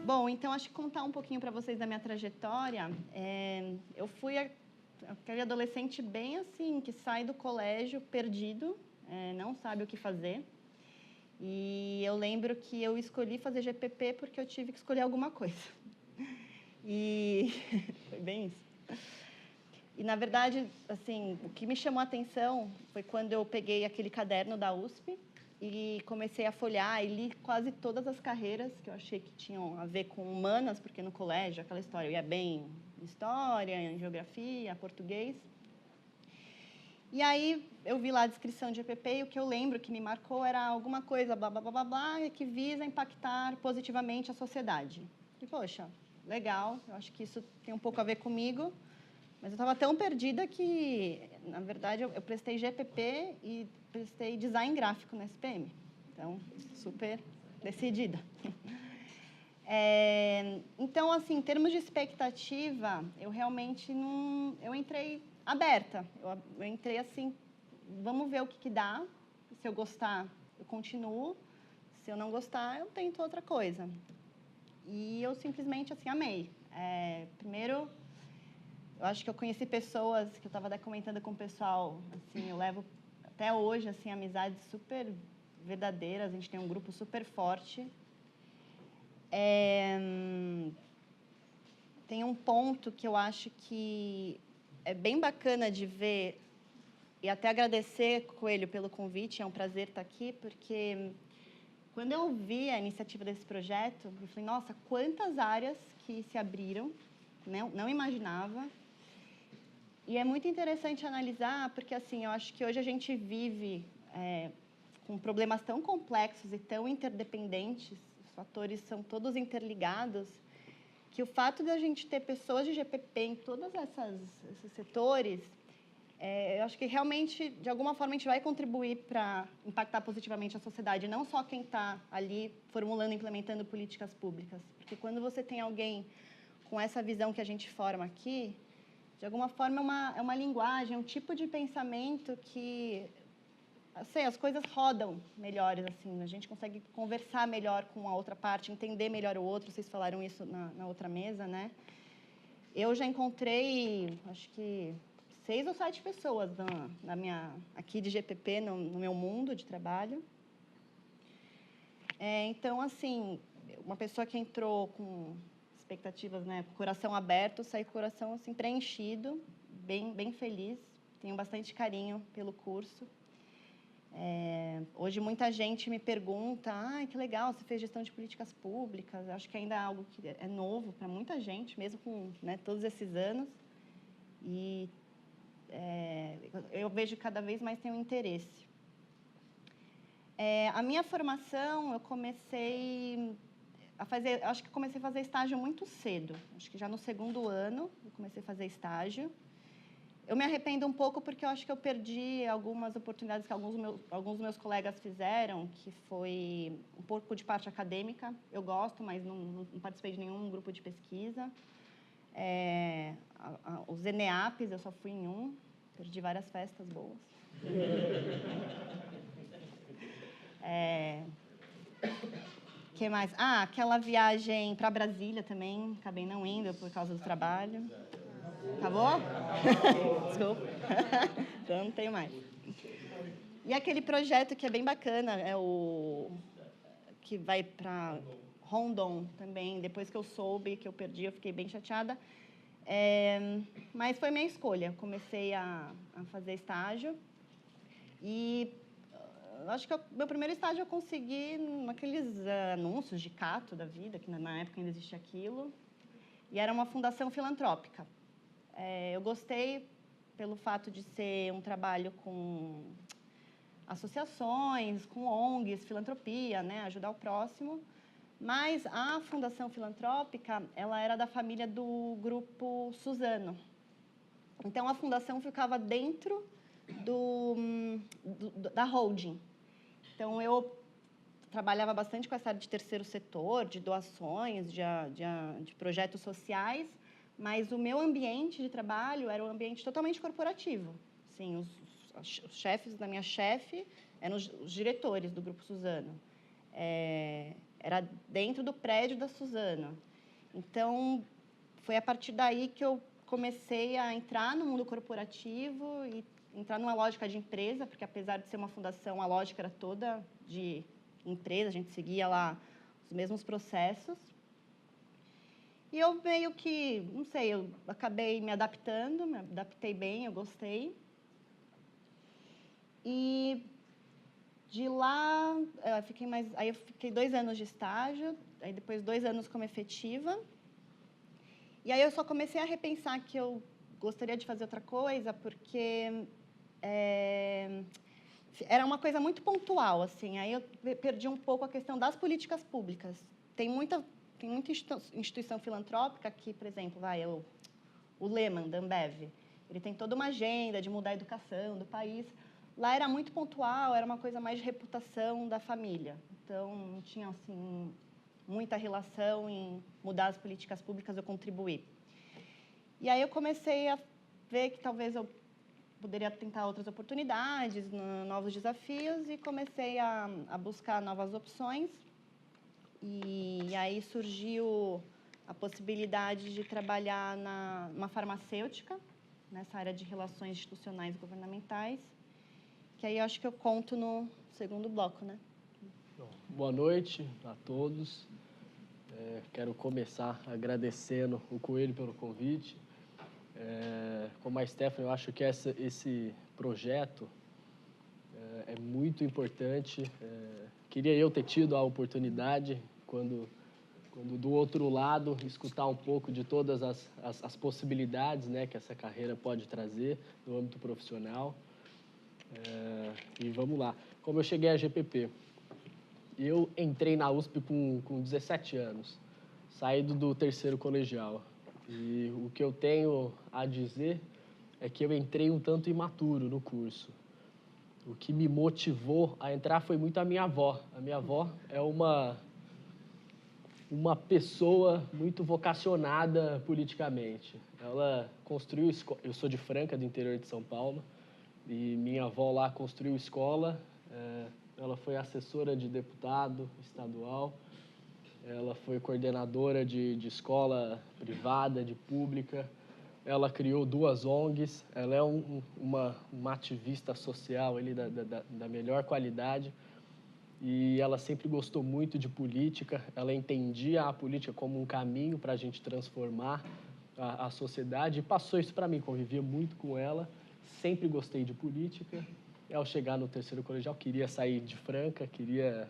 Bom, então, acho que contar um pouquinho para vocês da minha trajetória. Eu fui aquele adolescente bem assim, que sai do colégio perdido, não sabe o que fazer. E eu lembro que eu escolhi fazer GPP porque eu tive que escolher alguma coisa. E foi bem isso. E, na verdade, assim, o que me chamou a atenção foi quando eu peguei aquele caderno da USP e comecei a folhear e li quase todas as carreiras que eu achei que tinham a ver com humanas, porque no colégio, aquela história, eu ia bem em história, em geografia, português. E aí eu vi lá a descrição de EPP e o que eu lembro que me marcou era alguma coisa, blá, blá, blá, blá, blá, que visa impactar positivamente a sociedade. E, poxa, legal, eu acho que isso tem um pouco a ver comigo. Mas eu estava tão perdida que, na verdade, eu prestei GPP e prestei design gráfico na SPM. Então, super decidida. Então, assim, em termos de expectativa, eu realmente não... Eu entrei aberta. Eu entrei assim, vamos ver o que dá. Se eu gostar, eu continuo. Se eu não gostar, eu tento outra coisa. E eu simplesmente, assim, amei. Primeiro... Eu acho que eu conheci pessoas que eu estava até comentando com o pessoal, assim, eu levo até hoje assim amizades super verdadeiras, a gente tem um grupo super forte. Tem um ponto que eu acho que é bem bacana de ver e até agradecer, Coelho, pelo convite, é um prazer estar aqui, porque quando eu vi a iniciativa desse projeto, eu falei, nossa, quantas áreas que se abriram, não imaginava. E é muito interessante analisar, porque assim, eu acho que hoje a gente vive com problemas tão complexos e tão interdependentes, os fatores são todos interligados, que o fato de a gente ter pessoas de GPP em todos esses setores, eu acho que realmente, de alguma forma, a gente vai contribuir para impactar positivamente a sociedade, não só quem está ali formulando e implementando políticas públicas. Porque quando você tem alguém com essa visão que a gente forma aqui, de alguma forma, é uma linguagem, é um tipo de pensamento que, assim, as coisas rodam melhores, assim, a gente consegue conversar melhor com a outra parte, entender melhor o outro, vocês falaram isso na outra mesa, né? Eu já encontrei, acho que, 6 ou 7 pessoas aqui de GPP, no meu mundo de trabalho. Então, assim, uma pessoa que entrou com expectativas, né, com o coração aberto, saí com o coração assim, preenchido, bem feliz. Tenho bastante carinho pelo curso. Hoje, muita gente me pergunta, que legal, você fez gestão de políticas públicas. Acho que ainda é algo que é novo para muita gente, mesmo com, né, todos esses anos. E eu vejo que cada vez mais tem um interesse. A minha formação, eu comecei acho que comecei a fazer estágio muito cedo. Acho que já no segundo ano eu comecei a fazer estágio. Eu me arrependo um pouco porque eu acho que eu perdi algumas oportunidades que alguns dos meus colegas fizeram, que foi um pouco de parte acadêmica. Eu gosto, mas não participei de nenhum grupo de pesquisa. Os ENEAPs, eu só fui em um. Perdi várias festas boas. Que mais? Aquela viagem para Brasília também, acabei não indo por causa do trabalho. Acabou? Desculpa. Então não tem mais. E aquele projeto que é bem bacana, que vai para Rondon também. Depois que eu soube que eu perdi, eu fiquei bem chateada. Mas foi minha escolha. Comecei a fazer estágio e acho que meu primeiro estágio eu consegui naqueles anúncios de Cato da vida, que na época ainda existia aquilo, e era uma fundação filantrópica. Eu gostei pelo fato de ser um trabalho com associações, com ONGs, filantropia, né, ajudar o próximo, mas a fundação filantrópica, ela era da família do grupo Suzano. Então, a fundação ficava dentro da holding. Então, eu trabalhava bastante com essa área de terceiro setor, de doações, de projetos sociais, mas o meu ambiente de trabalho era um ambiente totalmente corporativo. Sim, os chefes da minha chefe eram os diretores do Grupo Suzano. era dentro do prédio da Suzano. Então, foi a partir daí que eu comecei a entrar no mundo corporativo e entrar numa lógica de empresa, porque apesar de ser uma fundação, a lógica era toda de empresa, a gente seguia lá os mesmos processos. E eu meio que, não sei, eu acabei me adaptei bem, eu gostei. E de lá, aí eu fiquei 2 anos de estágio, aí depois 2 anos como efetiva. E aí eu só comecei a repensar que eu gostaria de fazer outra coisa, porque era uma coisa muito pontual, assim. Aí eu perdi um pouco a questão das políticas públicas. Tem muita instituição filantrópica que, por exemplo, o Lehman, da Ambev, ele tem toda uma agenda de mudar a educação do país. Lá era muito pontual, era uma coisa mais de reputação da família. Então, não tinha, assim, muita relação em mudar as políticas públicas ou contribuir. E aí eu comecei a ver que talvez eu poderia tentar outras oportunidades, novos desafios, e comecei a buscar novas opções. E aí surgiu a possibilidade de trabalhar numa farmacêutica, nessa área de relações institucionais e governamentais, que aí eu acho que eu conto no segundo bloco, né? Boa noite a todos. Quero começar agradecendo o Coelho pelo convite. Como a Stephanie, eu acho que esse projeto é muito importante. Queria eu ter tido a oportunidade, quando do outro lado, escutar um pouco de todas as possibilidades, né, que essa carreira pode trazer no âmbito profissional. E vamos lá. Como eu cheguei à GPP? Eu entrei na USP com 17 anos, saído do terceiro colegial. E o que eu tenho a dizer é que eu entrei um tanto imaturo no curso. O que me motivou a entrar foi muito a minha avó. A minha avó é uma pessoa muito vocacionada politicamente. Ela construiu escola. Eu sou de Franca, do interior de São Paulo, e minha avó lá construiu escola. Ela foi assessora de deputado estadual, ela foi coordenadora de escola privada, de pública, ela criou 2 ONGs, ela é uma ativista social ali da melhor qualidade, e ela sempre gostou muito de política, ela entendia a política como um caminho para a gente transformar a sociedade, e passou isso para mim, convivia muito com ela, sempre gostei de política. Ao chegar no terceiro colegial, queria sair de Franca, queria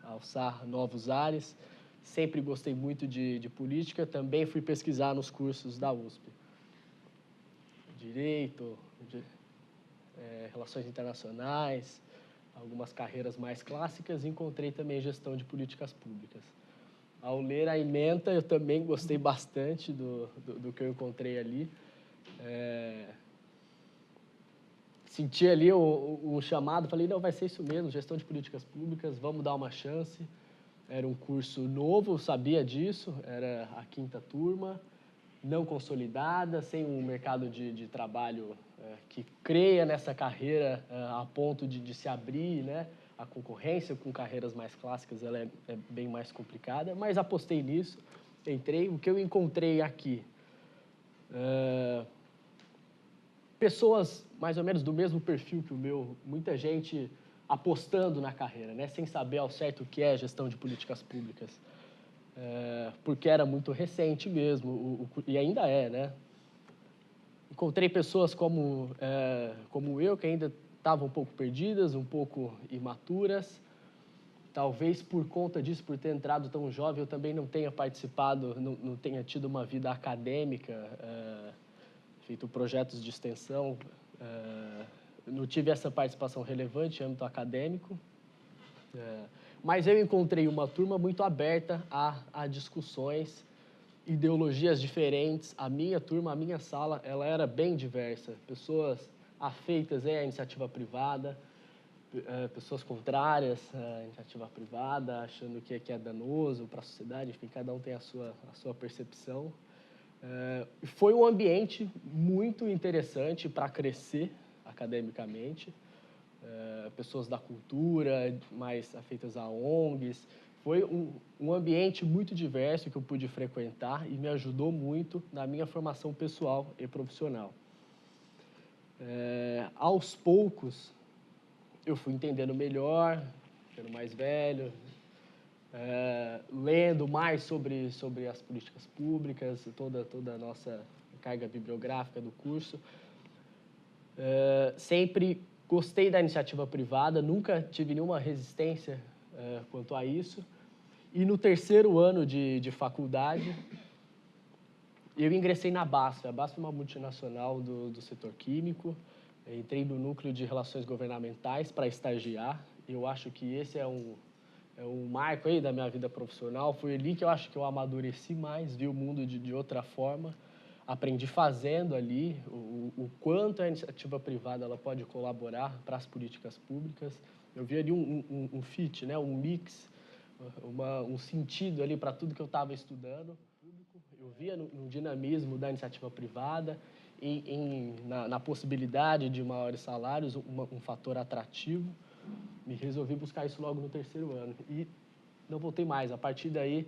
alçar novos ares. Sempre gostei muito de política. Também fui pesquisar nos cursos da USP. Direito, relações internacionais, algumas carreiras mais clássicas. Encontrei também gestão de políticas públicas. Ao ler a ementa, eu também gostei bastante do que eu encontrei ali. Senti ali o chamado, falei, não, vai ser isso mesmo, gestão de políticas públicas, vamos dar uma chance. Era um curso novo, sabia disso, era a 5ª turma, não consolidada, sem um mercado de trabalho que creia nessa carreira a ponto de se abrir, né? A concorrência com carreiras mais clássicas ela é bem mais complicada, mas apostei nisso, entrei. O que eu encontrei aqui? Pessoas mais ou menos do mesmo perfil que o meu, muita gente apostando na carreira, né, sem saber ao certo o que é gestão de políticas públicas, porque era muito recente mesmo, e ainda é, né. Encontrei pessoas como eu, que ainda estavam um pouco perdidas, um pouco imaturas. Talvez por conta disso, por ter entrado tão jovem, eu também não tenha participado, não tenha tido uma vida acadêmica, feito projetos de extensão, não tive essa participação relevante em âmbito acadêmico, mas eu encontrei uma turma muito aberta a discussões, ideologias diferentes. A minha turma, a minha sala, ela era bem diversa. Pessoas afeitas à iniciativa privada, pessoas contrárias à iniciativa privada, achando que é danoso para a sociedade. Enfim, cada um tem a sua percepção. Foi um ambiente muito interessante para crescer academicamente. Pessoas da cultura, mais afeitas a ONGs. foi um ambiente muito diverso que eu pude frequentar e me ajudou muito na minha formação pessoal e profissional. Aos poucos, eu fui entendendo melhor, ficando mais velho, lendo mais sobre as políticas públicas, toda a nossa carga bibliográfica do curso. Sempre gostei da iniciativa privada, nunca tive nenhuma resistência quanto a isso. E no terceiro ano de faculdade, eu ingressei na BASF. A BASF é uma multinacional do setor químico. Entrei no núcleo de relações governamentais para estagiar. Eu acho que esse é um marco aí da minha vida profissional. Foi ali que eu acho que eu amadureci mais, vi o mundo de outra forma. Aprendi fazendo ali o quanto a iniciativa privada ela pode colaborar para as políticas públicas. Eu vi ali um fit, né, um mix, um sentido ali para tudo que eu estava estudando. Eu via no dinamismo da iniciativa privada, na possibilidade de maiores salários, um fator atrativo. Me resolvi buscar isso logo no terceiro ano e não voltei mais. A partir daí,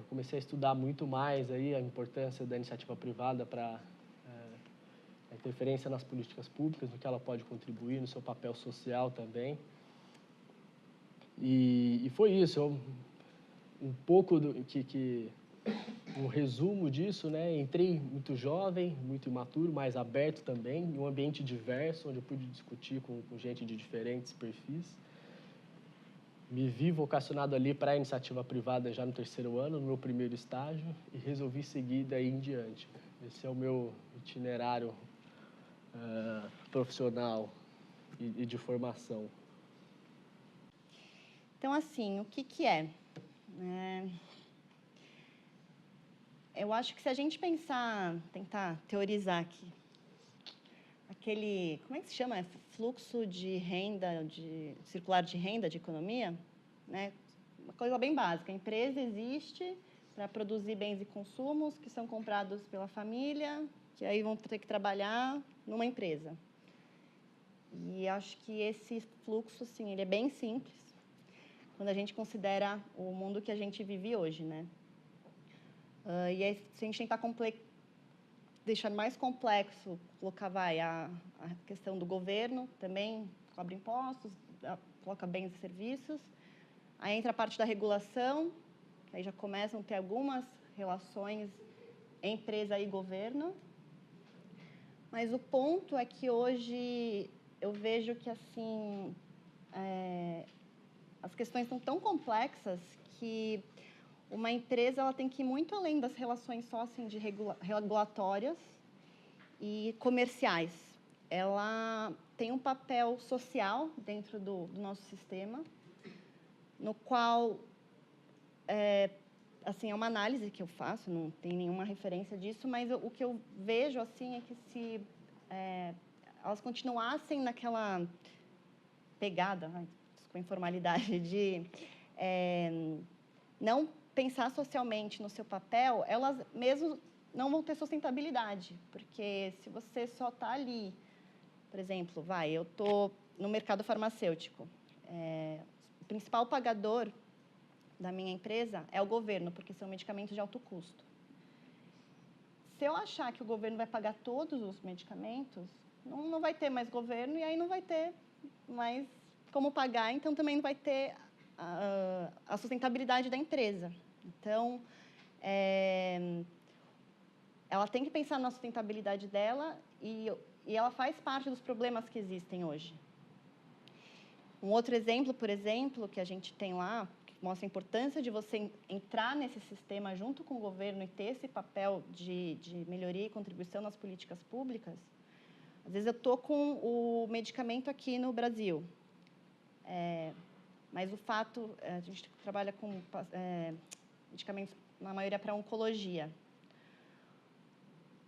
comecei a estudar muito mais aí a importância da iniciativa privada para a interferência nas políticas públicas, no que ela pode contribuir, no seu papel social também. E foi isso, um pouco um resumo disso, né? Entrei muito jovem, muito imaturo, mais aberto também, em um ambiente diverso, onde eu pude discutir com gente de diferentes perfis. Me vi vocacionado ali para a iniciativa privada já no terceiro ano, no meu primeiro estágio, e resolvi seguir daí em diante. Esse é o meu itinerário profissional e de formação. Então, assim, o que é? Eu acho que se a gente tentar teorizar aqui, como é que se chama? Fluxo de renda, circular de renda, de economia, né? Uma coisa bem básica. A empresa existe para produzir bens e consumos que são comprados pela família, que aí vão ter que trabalhar numa empresa. E acho que esse fluxo, sim, ele é bem simples quando a gente considera o mundo que a gente vive hoje, né? E aí, se a gente tentar deixar mais complexo, colocar a questão do governo também, cobra impostos, coloca bens e serviços. Aí entra a parte da regulação, aí já começam a ter algumas relações empresa e governo. Mas o ponto é que hoje eu vejo que assim as questões são tão complexas que uma empresa ela tem que ir muito além das relações só assim, de regulatórias e comerciais. Ela tem um papel social dentro do nosso sistema, no qual, assim, é uma análise que eu faço, não tem nenhuma referência disso, mas o que eu vejo assim, é que se elas continuassem naquela pegada, com informalidade, de não pensar socialmente no seu papel, elas mesmo não vão ter sustentabilidade, porque se você só está ali, por exemplo, eu estou no mercado farmacêutico, o principal pagador da minha empresa é o governo, porque são medicamentos de alto custo. Se eu achar que o governo vai pagar todos os medicamentos, não vai ter mais governo e aí não vai ter mais como pagar, então também não vai ter a sustentabilidade da empresa. Então, ela tem que pensar na sustentabilidade dela e ela faz parte dos problemas que existem hoje. Um outro exemplo, por exemplo, que a gente tem lá, que mostra a importância de você entrar nesse sistema junto com o governo e ter esse papel de melhoria e contribuição nas políticas públicas. Às vezes eu estou com o medicamento aqui no Brasil, mas o fato, a gente trabalha com medicamentos, na maioria, para oncologia.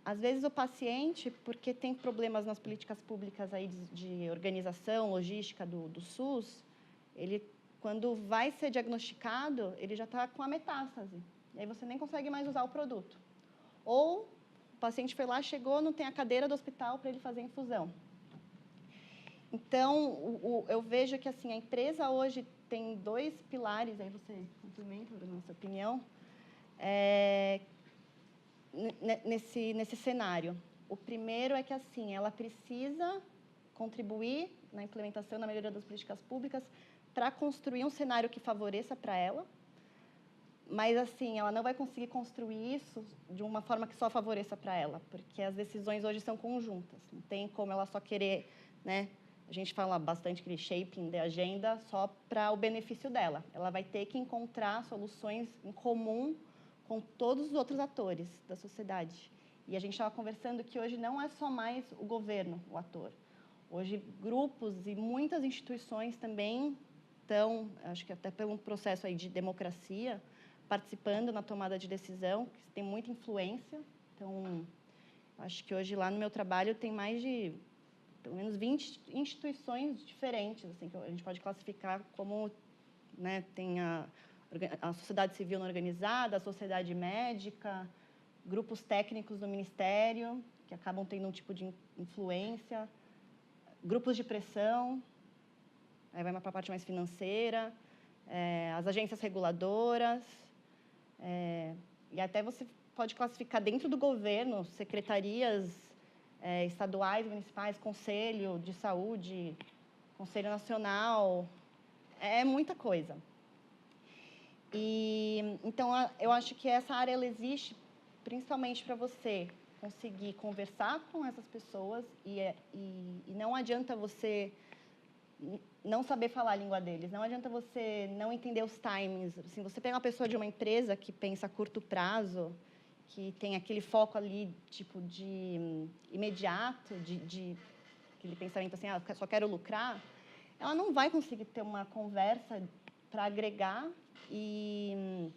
Às vezes o paciente, porque tem problemas nas políticas públicas aí de organização, logística do SUS, ele, quando vai ser diagnosticado, ele já está com a metástase. E aí você nem consegue mais usar o produto. Ou o paciente foi lá, chegou, não tem a cadeira do hospital para ele fazer infusão. Então, eu vejo que assim, a empresa hoje tem 2 pilares, aí você complementa, na nossa opinião, nesse cenário. O primeiro é que, assim, ela precisa contribuir na implementação, na melhoria das políticas públicas, para construir um cenário que favoreça para ela, mas, assim, ela não vai conseguir construir isso de uma forma que só favoreça para ela, porque as decisões hoje são conjuntas. Não tem como ela só querer, né? A gente fala bastante aquele shaping da agenda só para o benefício dela. Ela vai ter que encontrar soluções em comum com todos os outros atores da sociedade. E a gente estava conversando que hoje não é só mais o governo o ator. Hoje, grupos e muitas instituições também estão, acho que até pelo processo aí de democracia, participando na tomada de decisão, que tem muita influência. Então, acho que hoje lá no meu trabalho tem mais de, pelo menos, 20 instituições diferentes, assim, que a gente pode classificar como, né, tem a sociedade civil não organizada, a sociedade médica, grupos técnicos do Ministério, que acabam tendo um tipo de influência, grupos de pressão, aí vai para a parte mais financeira, as agências reguladoras, e até você pode classificar dentro do governo secretarias estaduais, municipais, conselho de saúde, conselho nacional, é muita coisa. E então eu acho que essa área ela existe principalmente para você conseguir conversar com essas pessoas e não adianta você não saber falar a língua deles, não adianta você não entender os timings. Assim, você pega uma pessoa de uma empresa que pensa a curto prazo, que tem aquele foco ali, tipo, de imediato, de aquele pensamento assim, só quero lucrar, ela não vai conseguir ter uma conversa para agregar e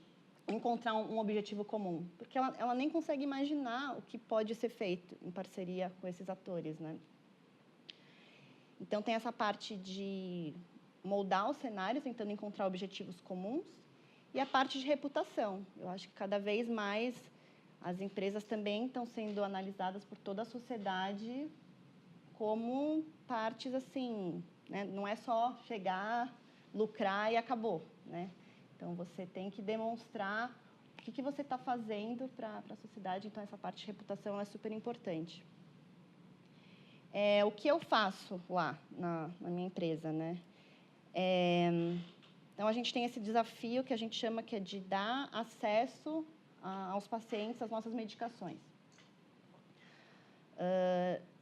encontrar um objetivo comum, porque ela nem consegue imaginar o que pode ser feito em parceria com esses atores, né? Então, tem essa parte de moldar o cenário, tentando encontrar objetivos comuns, e a parte de reputação. Eu acho que cada vez mais as empresas também estão sendo analisadas por toda a sociedade como partes, assim, né? Não é só chegar, lucrar e acabou, né? Então, você tem que demonstrar o que você está fazendo para a sociedade. Então, essa parte de reputação é super importante. O que eu faço lá na minha empresa, né? Então, a gente tem esse desafio que a gente chama que é de dar acesso aos pacientes às nossas medicações.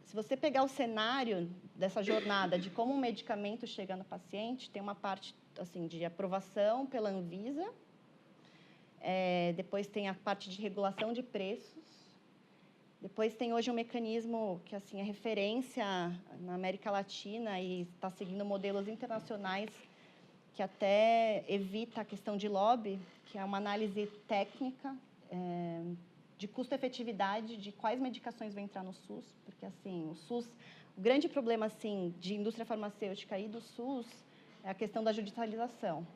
Se você pegar o cenário dessa jornada de como um medicamento chega no paciente, tem uma parte assim de aprovação pela Anvisa, depois tem a parte de regulação de preços, depois tem hoje um mecanismo que assim é referência na América Latina e está seguindo modelos internacionais que até evita a questão de lobby, que é uma análise técnica de custo-efetividade de quais medicações vão entrar no SUS, porque assim o SUS, o grande problema assim de indústria farmacêutica e do SUS é a questão da judicialização.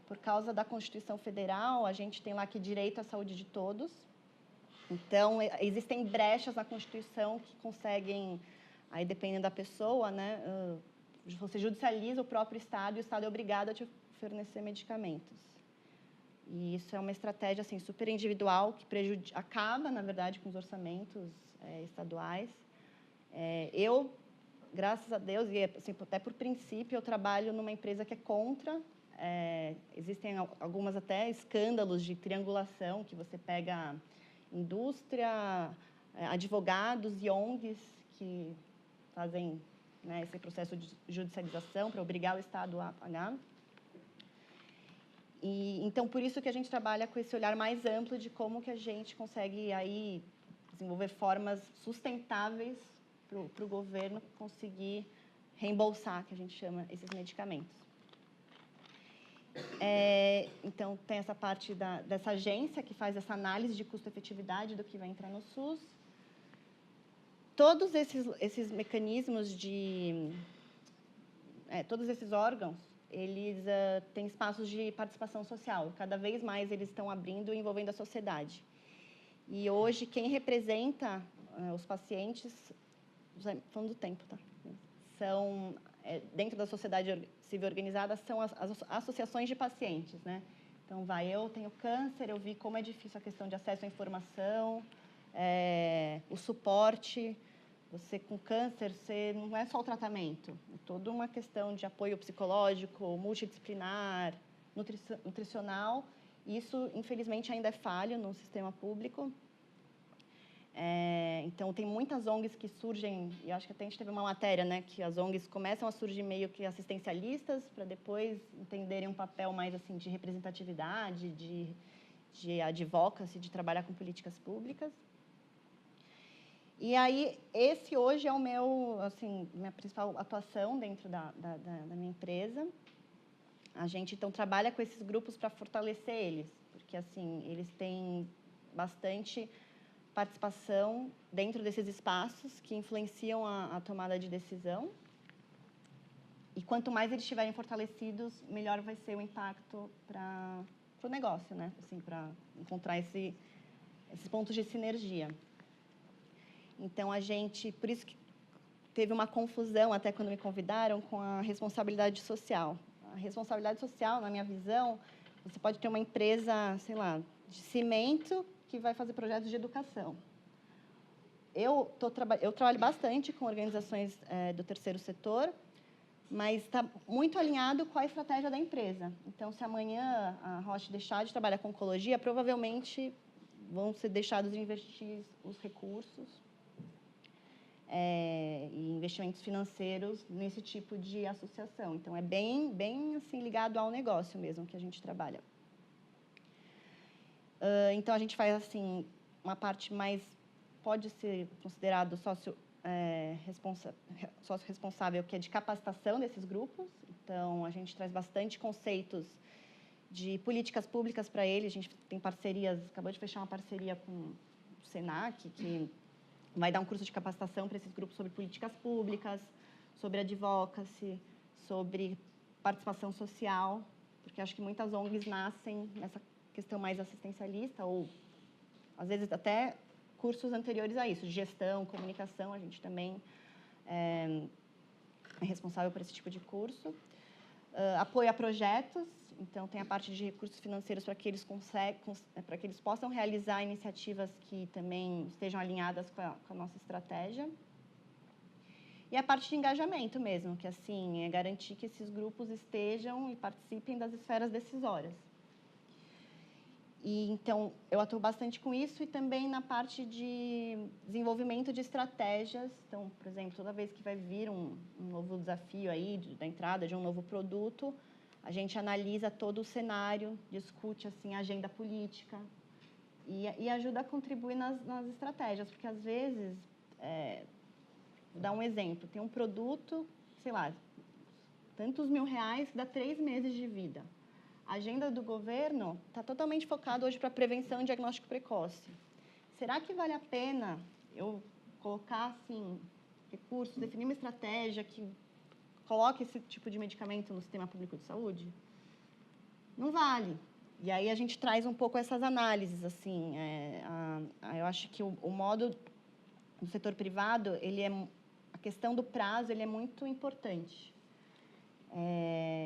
Por causa da Constituição Federal, a gente tem lá que direito à saúde de todos. Então, existem brechas na Constituição que conseguem, aí dependendo da pessoa, né, você judicializa o próprio Estado e o Estado é obrigado a te fornecer medicamentos. E isso é uma estratégia assim, super individual que acaba, na verdade, com os orçamentos estaduais. Eu, graças a Deus, e assim, até por princípio, eu trabalho numa empresa que é contra. Existem algumas até escândalos de triangulação, que você pega indústria, advogados e ONGs que fazem, né, esse processo de judicialização para obrigar o Estado a pagar. E, então, por isso que a gente trabalha com esse olhar mais amplo de como que a gente consegue aí desenvolver formas sustentáveis para o governo conseguir reembolsar, que a gente chama, esses medicamentos. Então, tem essa parte dessa agência que faz essa análise de custo-efetividade do que vai entrar no SUS. Todos esses mecanismos todos esses órgãos, eles têm espaços de participação social. Cada vez mais eles estão abrindo e envolvendo a sociedade. E hoje, quem representa os pacientes, falando do tempo, tá? São dentro da sociedade civil organizada, são as associações de pacientes, né? Então, eu tenho câncer, eu vi como é difícil a questão de acesso à informação, o suporte. Você, com câncer, não é só o tratamento, é toda uma questão de apoio psicológico, multidisciplinar, nutricional. Isso, infelizmente, ainda é falho no sistema público. Então, tem muitas ONGs que surgem, e acho que até a gente teve uma matéria, né, que as ONGs começam a surgir meio que assistencialistas, para depois entenderem um papel mais assim, de representatividade, de advocacy, de trabalhar com políticas públicas. E aí, esse hoje é o minha principal atuação dentro da minha empresa. A gente, então, trabalha com esses grupos para fortalecer eles, porque, assim, eles têm bastante participação dentro desses espaços que influenciam a tomada de decisão. E quanto mais eles estiverem fortalecidos, melhor vai ser o impacto para o negócio, né? Assim, para encontrar esses pontos de sinergia. Então, por isso que teve uma confusão, até quando me convidaram, com a responsabilidade social. A responsabilidade social, na minha visão, você pode ter uma empresa, sei lá, de cimento, que vai fazer projetos de educação. Eu trabalho bastante com organizações do terceiro setor, mas está muito alinhado com a estratégia da empresa. Então, se amanhã a Roche deixar de trabalhar com oncologia, provavelmente vão ser deixados de investir os recursos e investimentos financeiros nesse tipo de associação. Então, é bem assim, ligado ao negócio mesmo que a gente trabalha. Então, a gente faz assim, uma parte mais, pode ser considerado sócio-responsável, que é de capacitação desses grupos. Então, a gente traz bastante conceitos de políticas públicas para eles. A gente tem parcerias, acabou de fechar uma parceria com o Senac, que vai dar um curso de capacitação para esses grupos sobre políticas públicas, sobre advocacy, sobre participação social, porque acho que muitas ONGs nascem nessa questão mais assistencialista, ou, às vezes, até cursos anteriores a isso, gestão, comunicação, a gente também é responsável por esse tipo de curso. Apoio a projetos, então, tem a parte de recursos financeiros para que eles possam realizar iniciativas que também estejam alinhadas com a nossa estratégia. E a parte de engajamento mesmo, que assim, é garantir que esses grupos estejam e participem das esferas decisórias. E, então, eu atuo bastante com isso e também na parte de desenvolvimento de estratégias. Então, por exemplo, toda vez que vai vir um novo desafio aí, da entrada de um novo produto, a gente analisa todo o cenário, discute assim, a agenda política e ajuda a contribuir nas estratégias, porque, às vezes, vou dar um exemplo, tem um produto, sei lá, tantos R$1.000 que dá 3 meses de vida. A agenda do governo está totalmente focada hoje para prevenção e diagnóstico precoce. Será que vale a pena eu colocar, assim, recursos, definir uma estratégia que coloque esse tipo de medicamento no sistema público de saúde? Não vale. E aí a gente traz um pouco essas análises, assim. Eu acho que o modo do setor privado, a questão do prazo, ele é muito importante.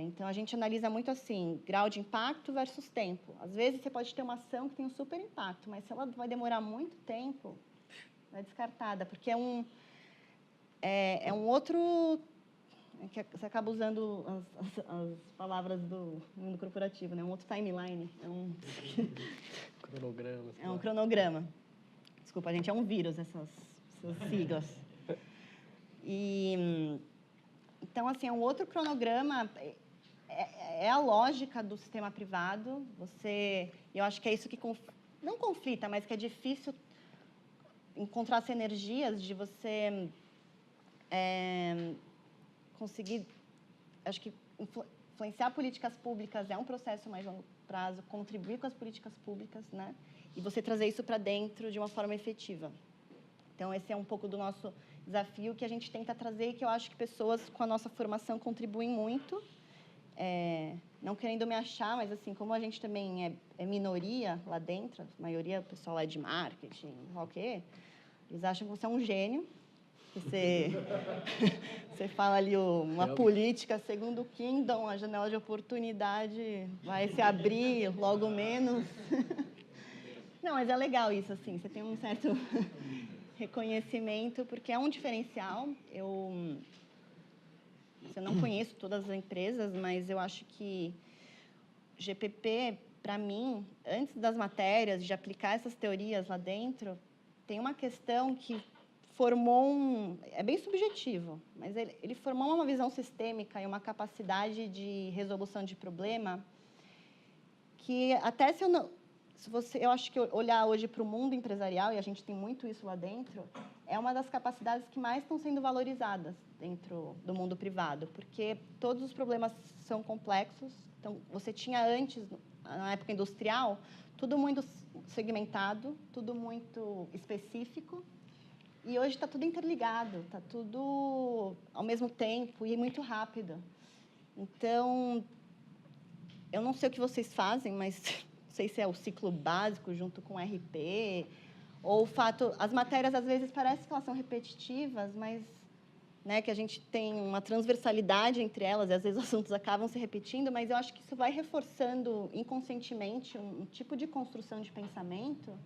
Então, a gente analisa muito assim, grau de impacto versus tempo. Às vezes, você pode ter uma ação que tem um super impacto, mas se ela vai demorar muito tempo, é descartada, porque é um outro... que você acaba usando as palavras do mundo corporativo, né? Um outro timeline. Cronograma. É um cronograma. Desculpa, gente, é um vírus, essas siglas. Então, assim, é um outro cronograma, é a lógica do sistema privado. Eu acho que é isso que não conflita, mas que é difícil encontrar sinergias de você conseguir, acho que influenciar políticas públicas é um processo mais longo prazo, contribuir com as políticas públicas, né? E você trazer isso para dentro de uma forma efetiva. Então, esse é um pouco do nosso desafio que a gente tenta trazer e que eu acho que pessoas com a nossa formação contribuem muito. Não querendo me achar, mas, assim, como a gente também é minoria lá dentro, a maioria do pessoal é de marketing, o quê, eles acham que você é um gênio. Você, você fala ali uma política segundo o Kingdom, a janela de oportunidade vai se abrir logo menos. Não, mas é legal isso, assim, você tem um certo reconhecimento, porque é um diferencial. Eu não conheço todas as empresas, mas eu acho que GPP, para mim, antes das matérias, de aplicar essas teorias lá dentro, tem uma questão que formou é bem subjetivo, mas ele formou uma visão sistêmica e uma capacidade de resolução de problema que até eu acho que olhar hoje para o mundo empresarial, e a gente tem muito isso lá dentro, é uma das capacidades que mais estão sendo valorizadas dentro do mundo privado, porque todos os problemas são complexos. Então, você tinha antes, na época industrial, tudo muito segmentado, tudo muito específico, e hoje está tudo interligado, está tudo ao mesmo tempo e muito rápido. Então, eu não sei o que vocês fazem, mas não sei se é o ciclo básico junto com o RP, ou o fato... As matérias, às vezes, parece que elas são repetitivas, mas né, que a gente tem uma transversalidade entre elas, e às vezes os assuntos acabam se repetindo, mas eu acho que isso vai reforçando inconscientemente um tipo de construção de pensamento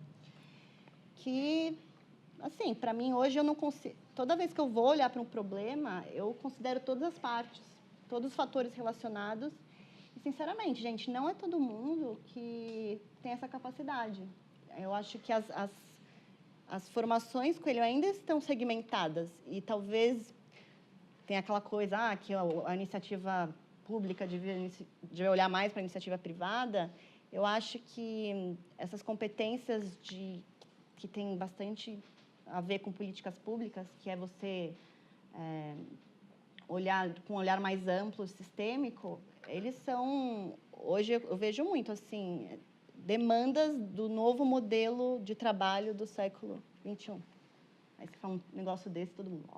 que, assim, para mim, hoje eu não consigo... Toda vez que eu vou olhar para um problema, eu considero todas as partes, todos os fatores relacionados. E, sinceramente, gente, não é todo mundo que tem essa capacidade. Eu acho que as formações Coelho ainda estão segmentadas e talvez tenha aquela coisa que a iniciativa pública devia olhar mais para a iniciativa privada. Eu acho que essas competências que tem bastante a ver com políticas públicas, que é você olhar com um olhar mais amplo, sistêmico, eles são, hoje eu vejo muito, assim, demandas do novo modelo de trabalho do século XXI. Aí você fala um negócio desse, todo mundo...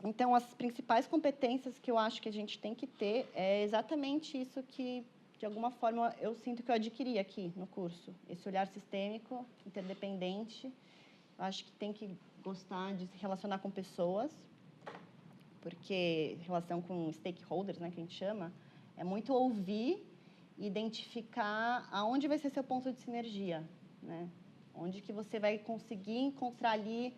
Então, as principais competências que eu acho que a gente tem que ter é exatamente isso que, de alguma forma, eu sinto que eu adquiri aqui no curso. Esse olhar sistêmico, interdependente. Eu acho que tem que gostar de se relacionar com pessoas, porque relação com stakeholders, né, que a gente chama, é muito ouvir e identificar aonde vai ser seu ponto de sinergia, né? Onde que você vai conseguir encontrar ali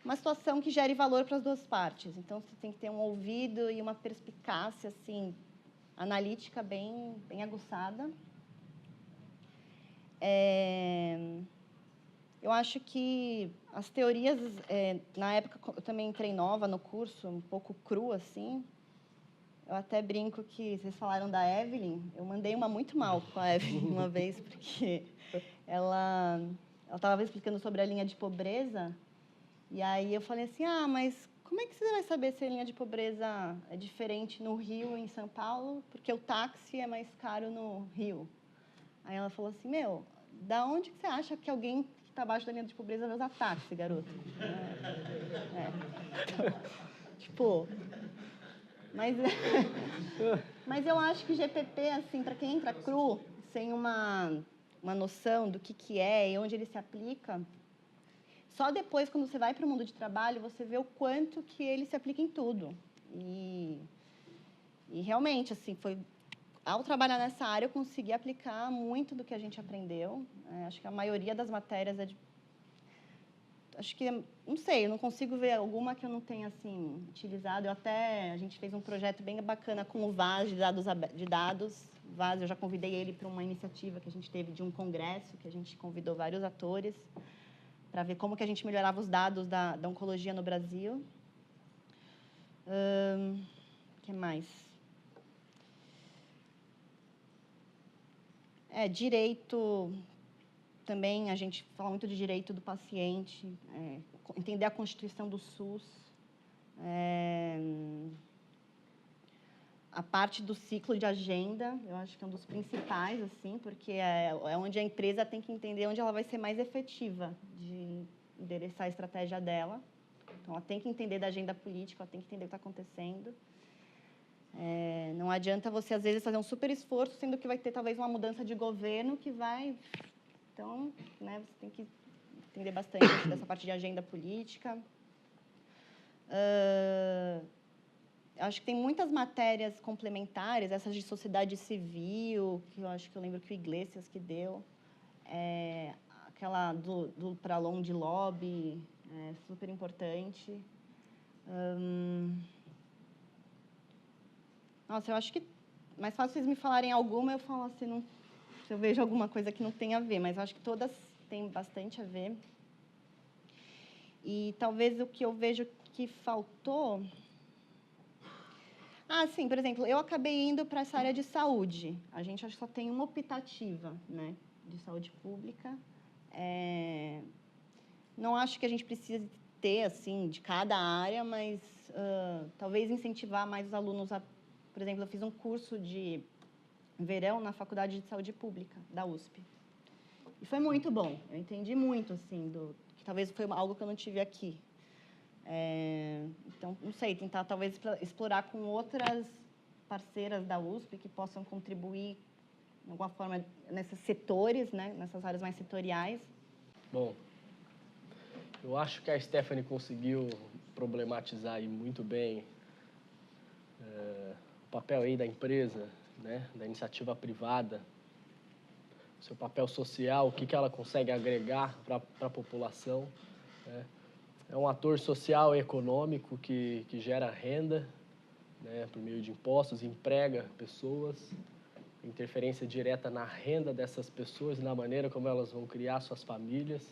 uma situação que gere valor para as duas partes. Então, você tem que ter um ouvido e uma perspicácia, assim, analítica bem aguçada. Eu acho que as teorias, na época, eu também entrei nova no curso, um pouco cru, assim. Eu até brinco que vocês falaram da Evelyn. Eu mandei uma muito mal com a Evelyn uma vez, porque ela estava explicando sobre a linha de pobreza. E aí eu falei assim, mas como é que você vai saber se a linha de pobreza é diferente no Rio e em São Paulo? Porque o táxi é mais caro no Rio. Aí ela falou assim, da onde que você acha que alguém que está abaixo da linha de pobreza vai usar táxi, garoto? Então, tipo... Mas eu acho que GPP, assim, para quem entra cru, sem uma noção do que é e onde ele se aplica, só depois, quando você vai para o mundo de trabalho, você vê o quanto que ele se aplica em tudo. E realmente, assim, ao trabalhar nessa área, eu consegui aplicar muito do que a gente aprendeu. Acho que a maioria das matérias acho que, não sei, eu não consigo ver alguma que eu não tenha, assim, utilizado. A gente fez um projeto bem bacana com o VAS de dados. O VAS, eu já convidei ele para uma iniciativa que a gente teve de um congresso, que a gente convidou vários atores, para ver como que a gente melhorava os dados da oncologia no Brasil. O que mais? Direito, também a gente fala muito de direito do paciente, entender a Constituição do SUS, a parte do ciclo de agenda, eu acho que é um dos principais, assim, porque é onde a empresa tem que entender onde ela vai ser mais efetiva de endereçar a estratégia dela. Então, ela tem que entender da agenda política, ela tem que entender o que está acontecendo. Não adianta você, às vezes, fazer um super esforço, sendo que vai ter, talvez, uma mudança de governo que vai Então, né, você tem que entender bastante dessa parte de agenda política. Acho que tem muitas matérias complementares, essas de sociedade civil, que eu lembro que o Iglesias que deu, aquela do Pralon de lobby, super importante. Nossa, eu acho que mais fácil vocês me falarem alguma, eu falo assim, não, se eu vejo alguma coisa que não tem a ver, mas eu acho que todas têm bastante a ver. E talvez o que eu vejo que faltou... sim, por exemplo, eu acabei indo para essa área de saúde. A gente acho que só tem uma optativa, né, de saúde pública. Não acho que a gente precise ter, assim, de cada área, mas talvez incentivar mais os alunos a... Por exemplo, eu fiz um curso de verão na Faculdade de Saúde Pública, da USP. E foi muito bom. Eu entendi muito, assim, que talvez foi algo que eu não tive aqui. Então, não sei, tentar talvez explorar com outras parceiras da USP que possam contribuir, de alguma forma, nesses setores, né, nessas áreas mais setoriais. Bom, eu acho que a Stephanie conseguiu problematizar aí muito bem o papel aí da empresa, né, da iniciativa privada, seu papel social, o que ela consegue agregar para a população, né? É um ator social e econômico que gera renda, né, por meio de impostos, emprega pessoas, interferência direta na renda dessas pessoas e na maneira como elas vão criar suas famílias,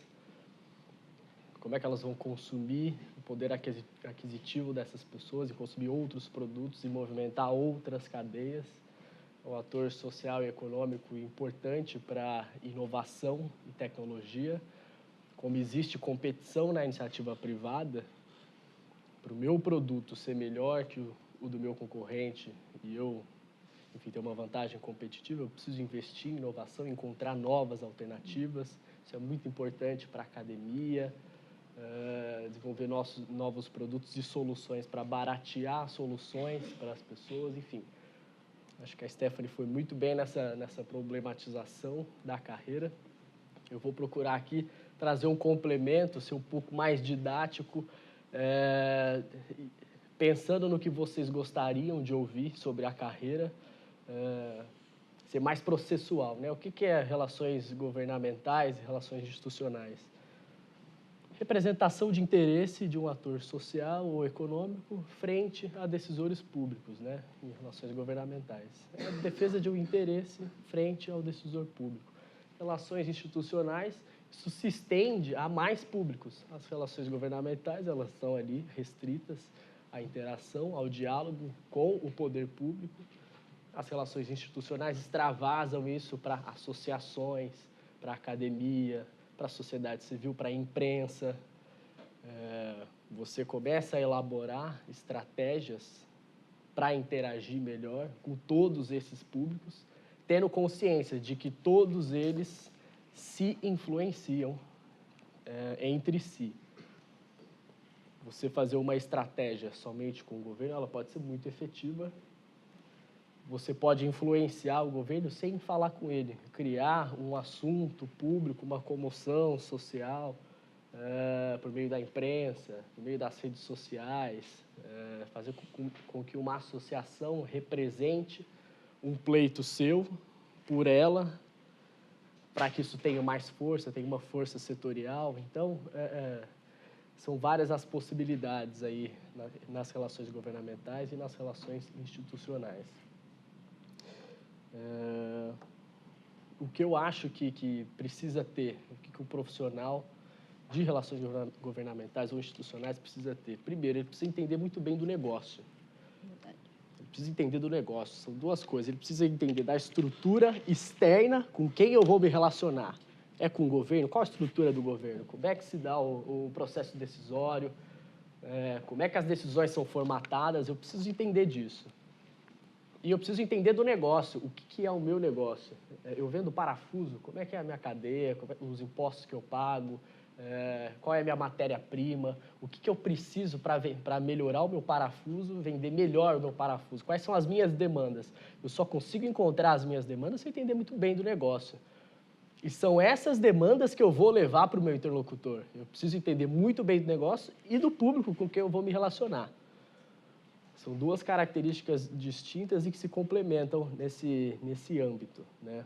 como é que elas vão consumir o poder aquisitivo dessas pessoas e consumir outros produtos e movimentar outras cadeias. É um ator social e econômico importante para inovação e tecnologia. Como existe competição na iniciativa privada, para o meu produto ser melhor que o do meu concorrente e eu, enfim, ter uma vantagem competitiva, eu preciso investir em inovação, encontrar novas alternativas. Isso é muito importante para a academia, desenvolver novos produtos e soluções para baratear soluções para as pessoas, enfim. Acho que a Stephanie foi muito bem nessa problematização da carreira. Eu vou procurar aqui trazer um complemento, ser um pouco mais didático, pensando no que vocês gostariam de ouvir sobre a carreira, ser mais processual, né? O que é relações governamentais e relações institucionais? Representação de interesse de um ator social ou econômico frente a decisores públicos, né, em relações governamentais. É a defesa de um interesse frente ao decisor público. Relações institucionais, isso se estende a mais públicos. As relações governamentais, elas estão ali restritas à interação, ao diálogo com o poder público. As relações institucionais extravasam isso para associações, para a academia, para a sociedade civil, para a imprensa. Você começa a elaborar estratégias para interagir melhor com todos esses públicos, tendo consciência de que todos eles se influenciam entre si. Você fazer uma estratégia somente com o governo, ela pode ser muito efetiva. Você pode influenciar o governo sem falar com ele, criar um assunto público, uma comoção social, por meio da imprensa, por meio das redes sociais, fazer com que uma associação represente um pleito seu por ela, para que isso tenha mais força, tenha uma força setorial. Então, são várias as possibilidades aí nas relações governamentais e nas relações institucionais. O que eu acho que precisa ter, o que o profissional de relações governamentais ou institucionais precisa ter? Primeiro, ele precisa entender muito bem do negócio. Ele precisa entender do negócio. São duas coisas. Ele precisa entender da estrutura externa, com quem eu vou me relacionar. É com o governo? Qual a estrutura do governo? Como é que se dá o processo decisório? Como é que as decisões são formatadas? Eu preciso entender disso. E eu preciso entender do negócio, o que é o meu negócio. Eu vendo parafuso, como é que é a minha cadeia, os impostos que eu pago, qual é a minha matéria-prima, o que eu preciso para melhorar o meu parafuso, vender melhor o meu parafuso, quais são as minhas demandas. Eu só consigo encontrar as minhas demandas se eu entender muito bem do negócio. E são essas demandas que eu vou levar para o meu interlocutor. Eu preciso entender muito bem do negócio e do público com quem eu vou me relacionar. São duas características distintas e que se complementam nesse âmbito, né?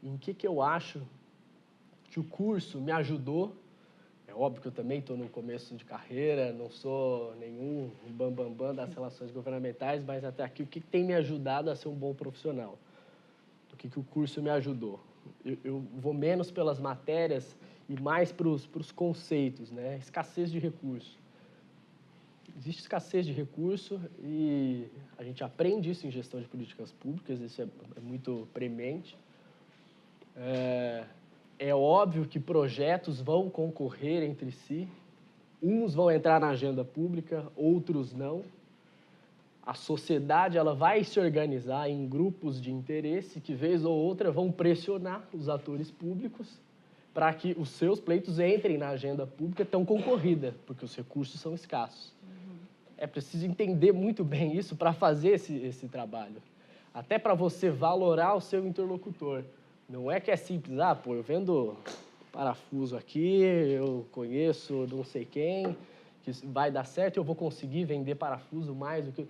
Em que eu acho que o curso me ajudou? É óbvio que eu também estou no começo de carreira, não sou nenhum bambambam das relações governamentais, mas até aqui o que tem me ajudado a ser um bom profissional? O que o curso me ajudou? Eu vou menos pelas matérias e mais para os conceitos, né? Escassez de recurso. Existe escassez de recurso e a gente aprende isso em gestão de políticas públicas, isso é muito premente. É óbvio que projetos vão concorrer entre si, uns vão entrar na agenda pública, outros não. A sociedade ela vai se organizar em grupos de interesse que, vez ou outra, vão pressionar os atores públicos para que os seus pleitos entrem na agenda pública tão concorrida, porque os recursos são escassos. É preciso entender muito bem isso para fazer esse trabalho. Até para você valorar o seu interlocutor. Não é que é simples, pô, eu vendo parafuso aqui, eu conheço não sei quem, que vai dar certo, eu vou conseguir vender parafuso mais do que...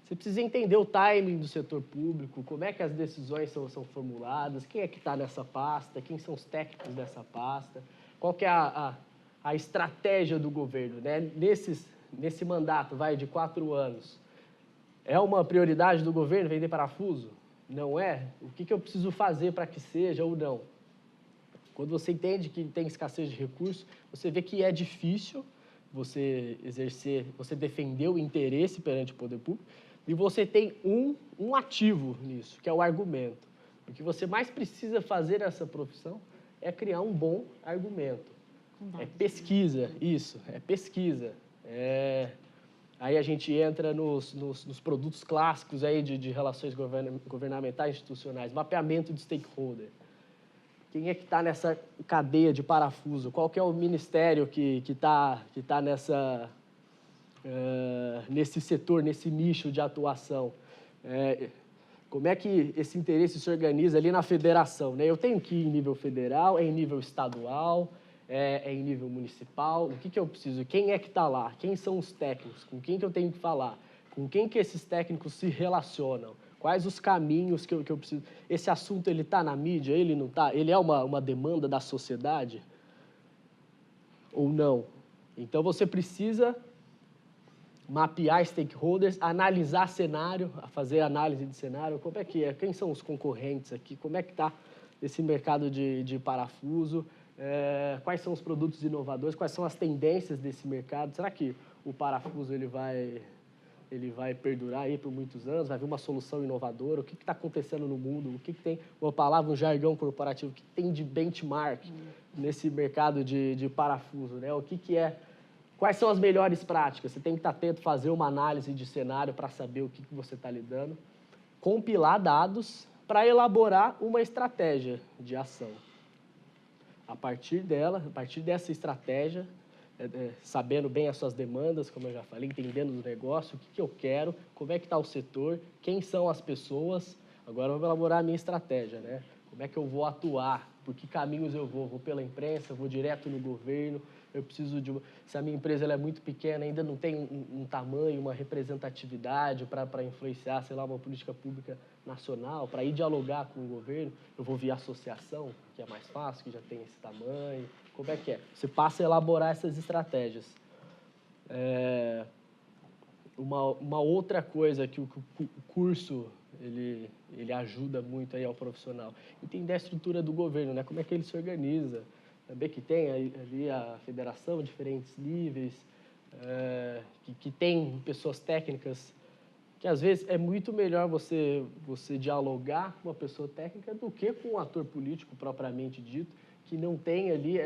Você precisa entender o timing do setor público, como é que as decisões são formuladas, quem é que está nessa pasta, quem são os técnicos dessa pasta, qual que é a estratégia do governo, né? Nesse mandato, de 4 anos, é uma prioridade do governo vender parafuso? Não é? O que eu preciso fazer para que seja ou não? Quando você entende que tem escassez de recursos, você vê que é difícil você exercer, você defender o interesse perante o poder público, e você tem um ativo nisso, que é o argumento. O que você mais precisa fazer nessa profissão é criar um bom argumento. É pesquisa, isso, é pesquisa. Aí a gente entra nos produtos clássicos aí de relações governamentais institucionais, mapeamento de stakeholder. Quem é que está nessa cadeia de parafuso? Qual que é o ministério que tá nesse setor, nesse nicho de atuação? Como é que esse interesse se organiza ali na federação, né? Eu tenho que ir em nível federal, em nível estadual, em nível municipal. O que eu preciso? Quem é que está lá? Quem são os técnicos? Com quem que eu tenho que falar? Com quem que esses técnicos se relacionam? Quais os caminhos que eu preciso? Esse assunto ele está na mídia? Ele não está? Ele é uma demanda da sociedade? Ou não? Então você precisa mapear stakeholders, analisar cenário, fazer análise de cenário, como é que é, quem são os concorrentes aqui, como é que está esse mercado de parafuso, quais são os produtos inovadores, quais são as tendências desse mercado, será que o parafuso ele vai perdurar aí por muitos anos, vai vir uma solução inovadora, o que está acontecendo no mundo, o que tem, uma palavra, um jargão corporativo, o que tem de benchmark nesse mercado de parafuso, né? O que é. Quais são as melhores práticas? Você tem que estar atento, fazer uma análise de cenário para saber o que você está lidando, compilar dados para elaborar uma estratégia de ação. A partir dessa estratégia, sabendo bem as suas demandas, como eu já falei, entendendo do negócio, o que eu quero, como é que está o setor, quem são as pessoas, agora eu vou elaborar a minha estratégia, né? Como é que eu vou atuar, por que caminhos eu vou? Vou pela imprensa, vou direto no governo, eu preciso de... Se a minha empresa ela é muito pequena, ainda não tem um tamanho, uma representatividade para influenciar, sei lá, uma política pública nacional, para ir dialogar com o governo, eu vou via associação, que é mais fácil, que já tem esse tamanho. Como é que é? Você passa a elaborar essas estratégias. Uma outra coisa que o curso ele ajuda muito aí ao profissional, entender a estrutura do governo, né? Como é que ele se organiza. Saber que tem ali a federação, diferentes níveis, que tem pessoas técnicas, que às vezes é muito melhor você dialogar com uma pessoa técnica do que com um ator político propriamente dito, que não tem ali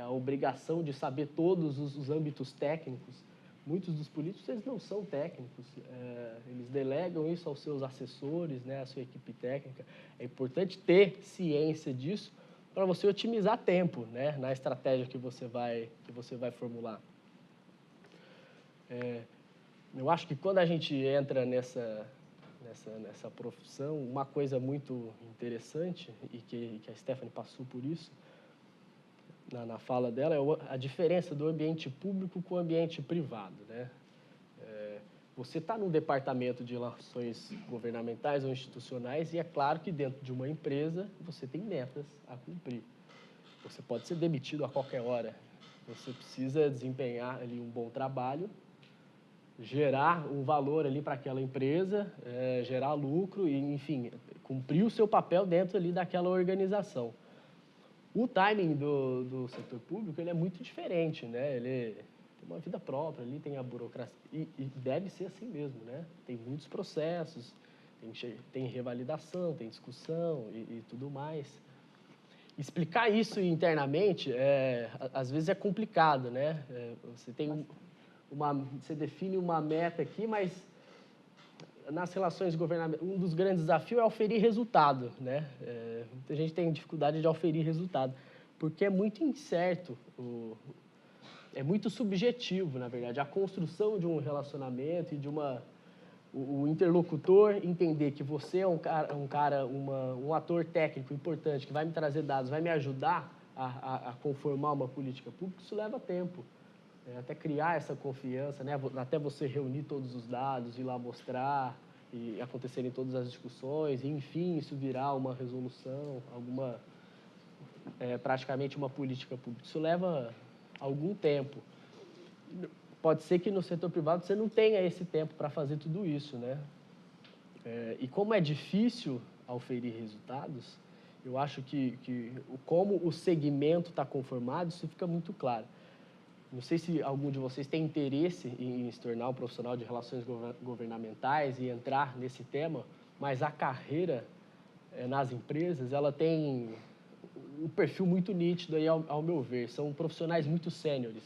a obrigação de saber todos os âmbitos técnicos. Muitos dos políticos eles não são técnicos, eles delegam isso aos seus assessores, né, à sua equipe técnica. É importante ter ciência disso, para você otimizar tempo, né, na estratégia que você vai formular. Eu acho que quando a gente entra nessa profissão. Uma coisa muito interessante, e que a Stephanie passou por isso, na fala dela, é a diferença do ambiente público com o ambiente privado, né? Você está num departamento de relações governamentais ou institucionais e é claro que dentro de uma empresa você tem metas a cumprir. Você pode ser demitido a qualquer hora. Você precisa desempenhar ali um bom trabalho, gerar um valor ali para aquela empresa, gerar lucro e, enfim, cumprir o seu papel dentro ali daquela organização. O timing do setor público ele é muito diferente, né? Ele tem uma vida própria, ali tem a burocracia, e deve ser assim mesmo, né? Tem muitos processos, tem revalidação, tem discussão e tudo mais. Explicar isso internamente, às vezes é complicado, né? Você define uma meta aqui, mas nas relações governamentais, um dos grandes desafios é oferir resultado, né? Muita gente tem dificuldade de oferir resultado, porque é muito incerto, é muito subjetivo, na verdade, a construção de um relacionamento e de o interlocutor entender que você é um ator técnico importante, que vai me trazer dados, vai me ajudar a conformar uma política pública, isso leva tempo. Até criar essa confiança, né? Até você reunir todos os dados, ir lá mostrar e acontecerem todas as discussões, e, enfim, isso virar uma resolução, praticamente uma política pública. Isso leva algum tempo. Pode ser que no setor privado você não tenha esse tempo para fazer tudo isso, né? E como é difícil auferir resultados, eu acho que como o segmento está conformado, isso fica muito claro. Não sei se algum de vocês tem interesse em se tornar um profissional de relações governamentais e entrar nesse tema, mas a carreira nas empresas, ela tem um perfil muito nítido aí, ao meu ver. São profissionais muito sêniores.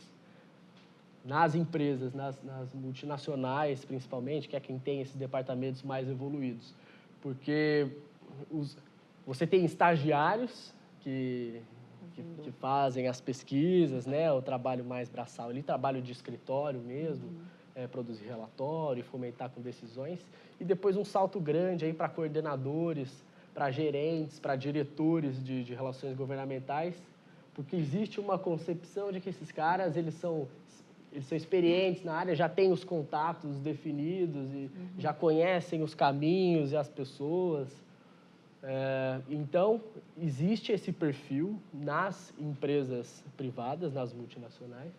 Nas empresas, nas multinacionais, principalmente, que é quem tem esses departamentos mais evoluídos. Porque você tem estagiários que fazem as pesquisas, né, o trabalho mais braçal ali, trabalho de escritório mesmo, produzir relatório, fomentar com decisões, e depois um salto grande aí para coordenadores, para gerentes, para diretores de relações governamentais, porque existe uma concepção de que esses caras, eles são experientes na área, já têm os contatos definidos e já conhecem os caminhos e as pessoas. Então, existe esse perfil nas empresas privadas, nas multinacionais,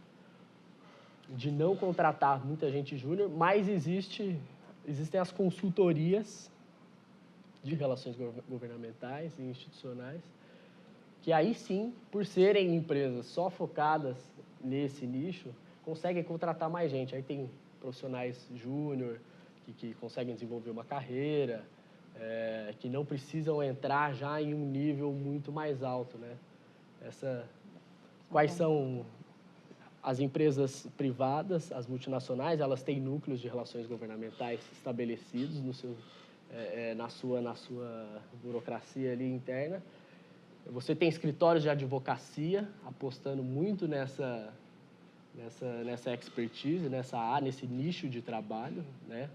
de não contratar muita gente júnior, mas existem as consultorias de relações governamentais e institucionais, que aí sim, por serem empresas só focadas nesse nicho, conseguem contratar mais gente. Aí tem profissionais júnior que conseguem desenvolver uma carreira, que não precisam entrar já em um nível muito mais alto, né? Quais são as empresas privadas, as multinacionais? Elas têm núcleos de relações governamentais estabelecidos na sua burocracia ali interna. Você tem escritórios de advocacia apostando muito nessa expertise, nessa área, nesse nicho de trabalho, né?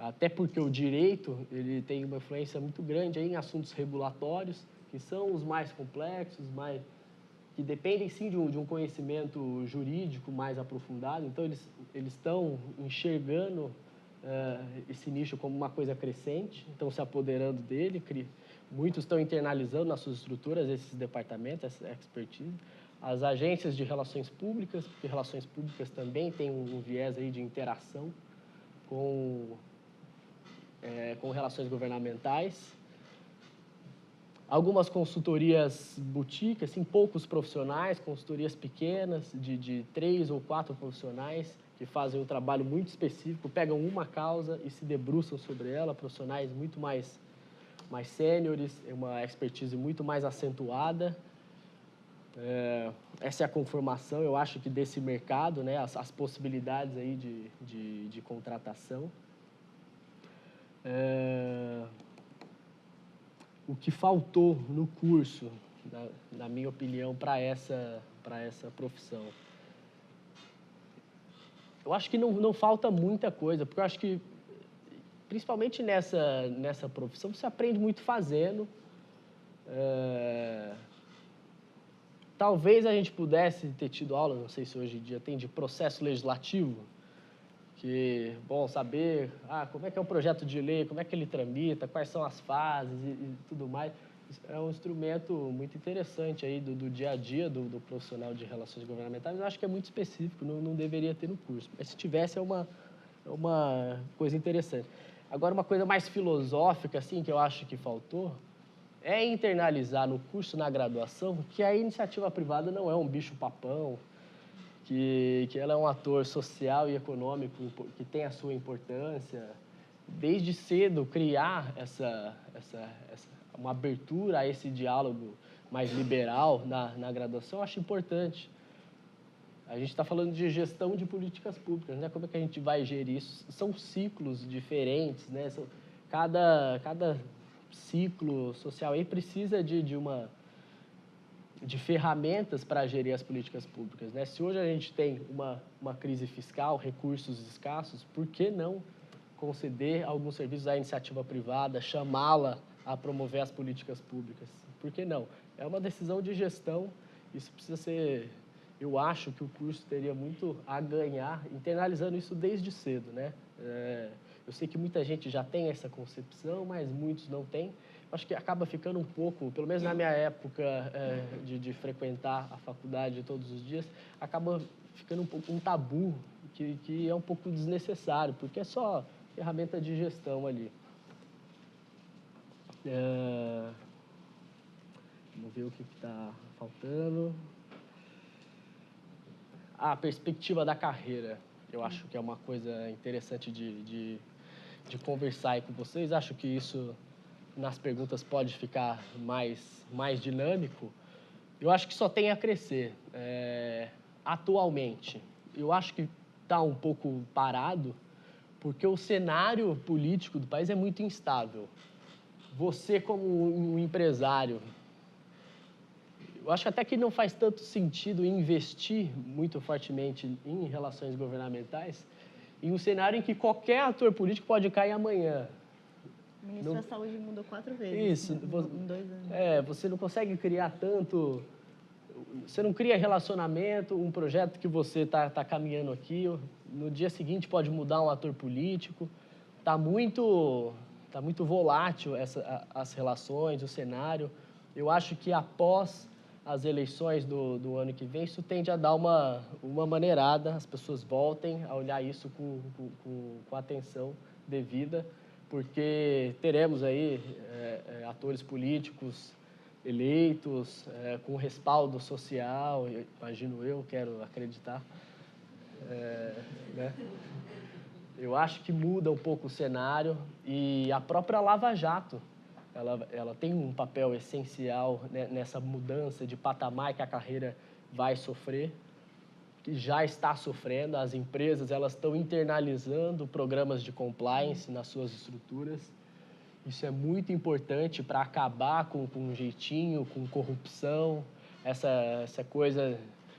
Até porque o direito ele tem uma influência muito grande aí em assuntos regulatórios, que são os mais complexos, que dependem sim de um conhecimento jurídico mais aprofundado. Então, eles estão enxergando esse nicho como uma coisa crescente, estão se apoderando dele, muitos estão internalizando nas suas estruturas esses departamentos, essa expertise. As agências de relações públicas, porque relações públicas também têm um viés aí de interação com relações governamentais. Algumas consultorias boutique, assim, poucos profissionais, consultorias pequenas, de 3 ou 4 profissionais, que fazem um trabalho muito específico, pegam uma causa e se debruçam sobre ela, profissionais muito mais sêniores, uma expertise muito mais acentuada. Essa é a conformação, eu acho que desse mercado, né, as possibilidades aí de contratação. O que faltou no curso, na minha opinião, para essa profissão? Eu acho que não falta muita coisa, porque eu acho que principalmente nessa profissão, você aprende muito fazendo. Talvez a gente pudesse ter tido aula, não sei se hoje em dia tem, de processo legislativo, que, bom, saber como é que é um projeto de lei, como é que ele tramita, quais são as fases e tudo mais. É um instrumento muito interessante aí do dia a dia do profissional de relações governamentais, mas eu acho que é muito específico, não deveria ter no curso. Mas se tivesse, é uma coisa interessante. Agora, uma coisa mais filosófica, assim, que eu acho que faltou, é internalizar no curso, na graduação, que a iniciativa privada não é um bicho-papão, que ela é um ator social e econômico que tem a sua importância. Desde cedo, criar uma abertura a esse diálogo mais liberal na graduação, eu acho importante. A gente está falando de gestão de políticas públicas, né? Como é que a gente vai gerir isso? São ciclos diferentes, né? Cada ciclo social aí precisa de ferramentas para gerir as políticas públicas, né? Se hoje a gente tem uma crise fiscal, recursos escassos, por que não conceder alguns serviços à iniciativa privada, chamá-la a promover as políticas públicas? Por que não? É uma decisão de gestão, isso precisa ser... Eu acho que o curso teria muito a ganhar, internalizando isso desde cedo, né? Eu sei que muita gente já tem essa concepção, mas muitos não têm. Acho que acaba ficando um pouco, pelo menos na minha época de frequentar a faculdade todos os dias, acaba ficando um pouco um tabu que é um pouco desnecessário, porque é só ferramenta de gestão ali. Vamos ver o que está faltando. A perspectiva da carreira, eu acho que é uma coisa interessante de conversar aí com vocês. Acho que isso, nas perguntas, pode ficar mais dinâmico. Eu acho que só tem a crescer. Atualmente, eu acho que está um pouco parado, porque o cenário político do país é muito instável. Você, como um empresário, eu acho até que não faz tanto sentido investir muito fortemente em relações governamentais em um cenário em que qualquer ator político pode cair amanhã. O ministro da Saúde mudou 4 vezes Isso, em 2 anos. Você não consegue criar tanto... Você não cria relacionamento, um projeto que você está caminhando aqui, no dia seguinte pode mudar um ator político. Está muito volátil as relações, o cenário. Eu acho que após as eleições do ano que vem, isso tende a dar uma maneirada, as pessoas voltem a olhar isso com atenção devida, porque teremos aí atores políticos eleitos, com respaldo social, imagino eu, quero acreditar. Né? Eu acho que muda um pouco o cenário e a própria Lava Jato, ela tem um papel essencial nessa mudança de patamar que a carreira vai sofrer, que já está sofrendo. As empresas elas estão internalizando programas de compliance nas suas estruturas. Isso é muito importante para acabar com um jeitinho, com corrupção, essa coisa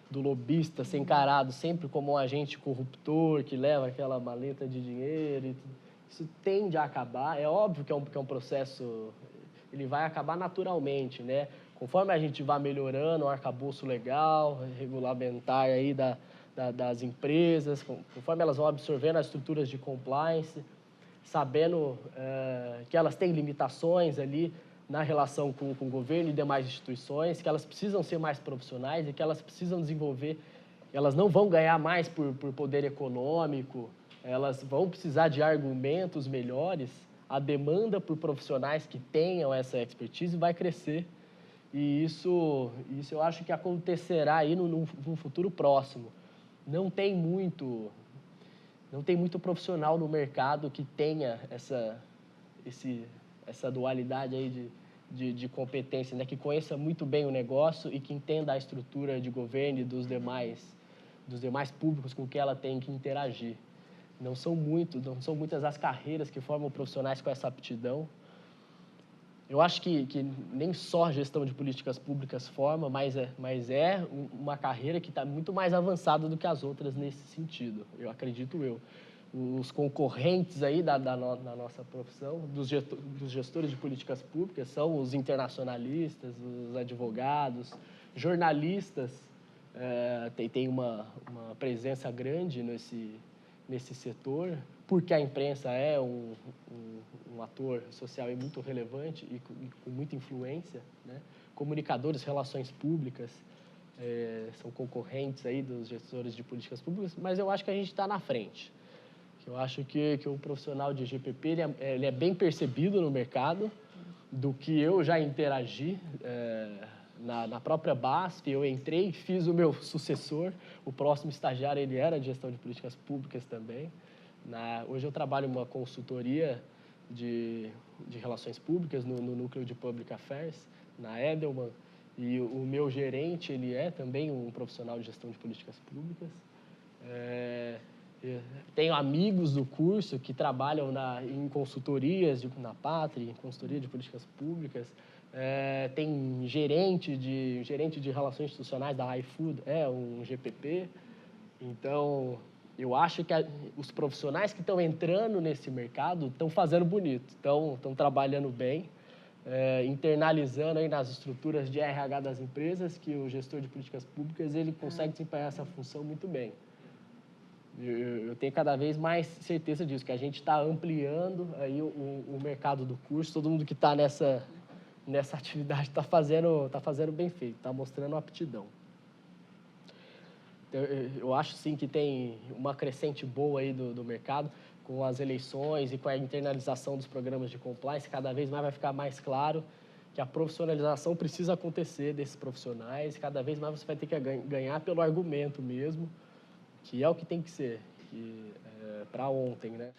do lobista ser encarado sempre como um agente corruptor que leva aquela maleta de dinheiro. Isso tende a acabar. É óbvio que é um processo, ele vai acabar naturalmente, né? Conforme a gente vai melhorando o arcabouço legal, regulamentar aí das empresas, conforme elas vão absorvendo as estruturas de compliance, sabendo que elas têm limitações ali na relação com o governo e demais instituições, que elas precisam ser mais profissionais e que elas precisam desenvolver, elas não vão ganhar mais por poder econômico, elas vão precisar de argumentos melhores, a demanda por profissionais que tenham essa expertise vai crescer. E isso eu acho que acontecerá aí num futuro próximo. Não tem muito profissional no mercado que tenha essa dualidade aí de competência, né? Que conheça muito bem o negócio e que entenda a estrutura de governo e dos demais públicos com que ela tem que interagir. Não são muitas as carreiras que formam profissionais com essa aptidão. Eu acho que nem só gestão de políticas públicas forma, mas é uma carreira que está muito mais avançada do que as outras nesse sentido, acredito eu. os concorrentes aí da nossa profissão, dos gestores de políticas públicas, são os internacionalistas, os advogados, jornalistas, tem uma presença grande nesse setor, porque a imprensa é um ator social muito relevante e com muita influência, né? Comunicadores, relações públicas, são concorrentes aí dos gestores de políticas públicas, mas eu acho que a gente está na frente. Eu acho que o profissional de GPP ele é bem percebido no mercado, do que eu já interagi na própria BASF. Eu entrei, fiz o meu sucessor, o próximo estagiário ele era de gestão de políticas públicas também. Hoje eu trabalho em uma consultoria de relações públicas no núcleo de Public Affairs, na Edelman, e o meu gerente ele é também um profissional de gestão de políticas públicas. Tenho amigos do curso que trabalham em consultorias na Pátria, em consultoria de políticas públicas. Tem gerente de relações institucionais da iFood, um GPP. Então, eu acho que os profissionais que estão entrando nesse mercado estão fazendo bonito, estão trabalhando bem, internalizando aí nas estruturas de RH das empresas, que o gestor de políticas públicas ele consegue desempenhar essa função muito bem. Eu tenho cada vez mais certeza disso, que a gente está ampliando aí o mercado do curso. Todo mundo que está nessa atividade está fazendo bem feito, está mostrando aptidão. Eu acho, sim, que tem uma crescente boa aí do mercado, com as eleições e com a internalização dos programas de compliance. Cada vez mais vai ficar mais claro que a profissionalização precisa acontecer desses profissionais. Cada vez mais você vai ter que ganhar pelo argumento mesmo, que é o que tem que ser, para ontem, né?